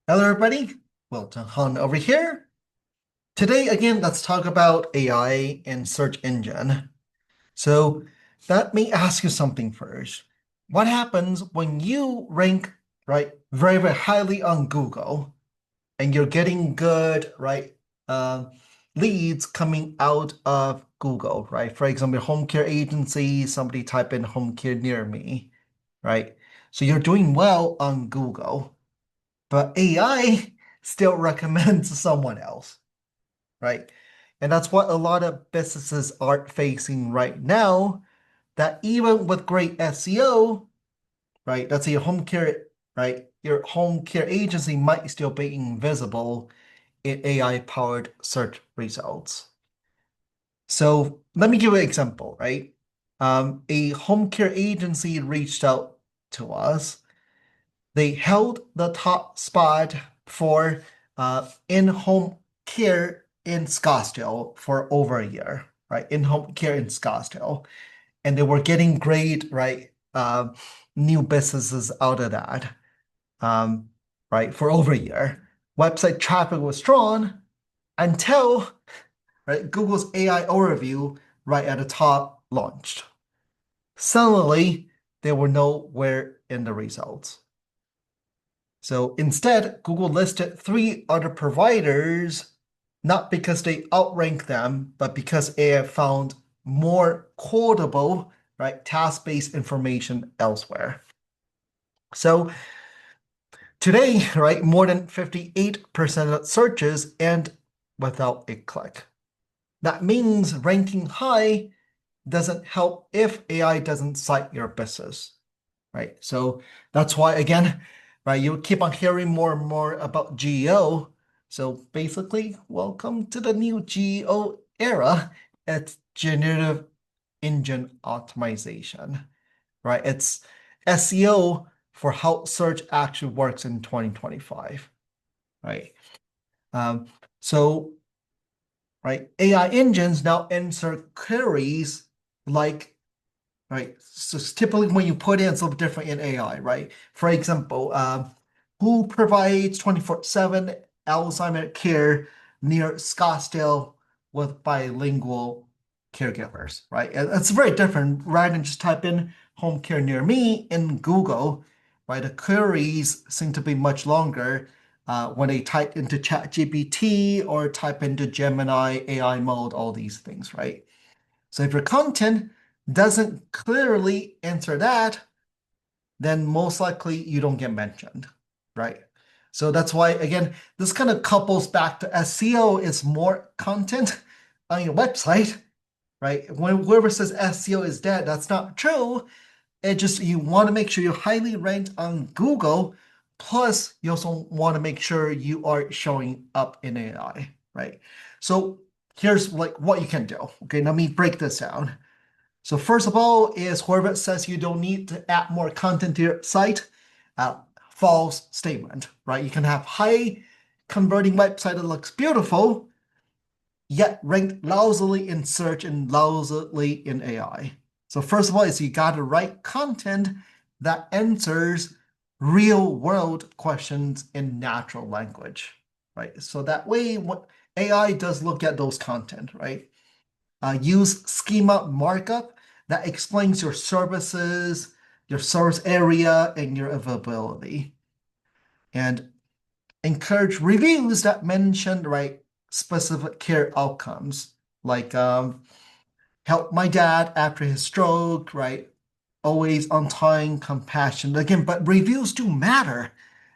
Hello, everybody. Welton Hong over here. Today, again, let's talk about AI and search engine. So, let me ask you something first. What happens when you rank, right, very, very highly on Google and you're getting good, right, uh, leads coming out of Google, right? For example, home care agency, somebody type in home care near me, right? So you're doing well on Google. But AI still recommends someone else, right? And that's what a lot of businesses are facing right now. That even with great SEO, right? Let's say your home care, right? Your home care agency might still be invisible in AI-powered search results. So let me give you an example, right? A home care agency reached out to us. They held the top spot for in-home care in Scottsdale for over a year, right? In-home care in Scottsdale, and they were getting great, right, new businesses out of that, um, right, for over a year. Website traffic was strong until, right, Google's AI overview right at the top launched. Suddenly, they were nowhere in the results. So instead, Google listed three other providers, not because they outranked them, but because AI found more quotable, right, task-based information elsewhere. So today, right, more than 58% of searches end without a click. That means ranking high doesn't help if AI doesn't cite your business, right? So that's why, again, right, you keep on hearing more and more about GEO. So basically, welcome to the new GEO era. It's generative engine optimization, right? It's SEO for how search actually works in 2025, right? Um, so, right, AI engines now insert queries like, right? So typically when you put in, it's a little different in AI, right? For example, who provides 24/7 Alzheimer care near Scottsdale with bilingual caregivers, right? And it's very different rather than just type in home care near me in Google, right? The queries seem to be much longer when they type into ChatGPT or type into Gemini AI mode, all these things, right? So if your content doesn't clearly answer that, then most likely you don't get mentioned, right? So that's why, again, this kind of couples back to SEO is more content on your website, right? When whoever says SEO is dead, that's not true. It just you want to make sure you're highly ranked on Google. Plus, you also want to make sure you are showing up in AI, right? So here's like what you can do. Okay, let me break this down. So first of all is whoever says you don't need to add more content to your site, uh, false statement, right? You can have high converting website that looks beautiful, yet ranked lousily in search and lousily in AI. So first of all is you got to write content that answers real world questions in natural language, right? So that way what AI does look at those content, right? Use schema markup that explains your services, your service area, and your availability. And encourage reviews that mention right specific care outcomes, like help my dad after his stroke, right? Always on time, compassion. Again, but reviews do matter,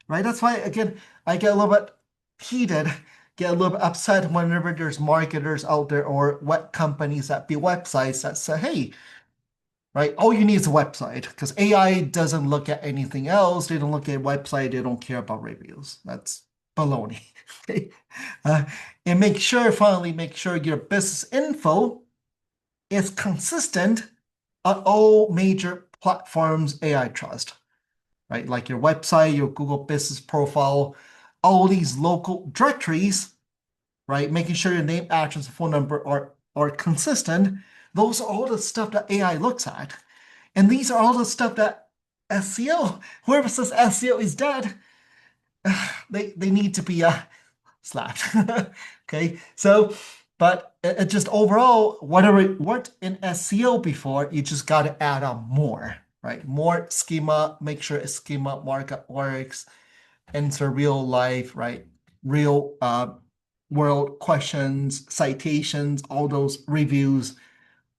right? That's why, again, I get a little bit heated, get a little bit upset whenever there's marketers out there or web companies that build websites that say, hey, right, all you need is a website because AI doesn't look at anything else. They don't look at website. They don't care about reviews. That's baloney. Okay. Uh, and finally, make sure your business info is consistent on all major platforms AI trust, right? Like your website, your Google Business Profile, all these local directories, right? Making sure your name, address, and phone number are consistent. Those are all the stuff that AI looks at. And these are all the stuff that SEO, whoever says SEO is dead, they need to be slapped. Okay, so but it just overall, whatever it worked in SEO before, you just got to add on more, right? More schema, make sure a schema markup works, answer real life, right? Real world questions, citations, all those reviews,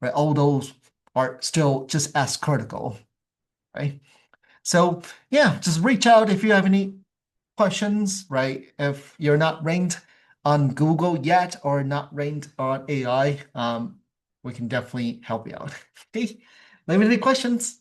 right? All those are still just as critical, right? So yeah, just reach out if you have any questions, right? If you're not ranked on Google yet or not ranked on AI, we can definitely help you out. Okay, let me know any questions.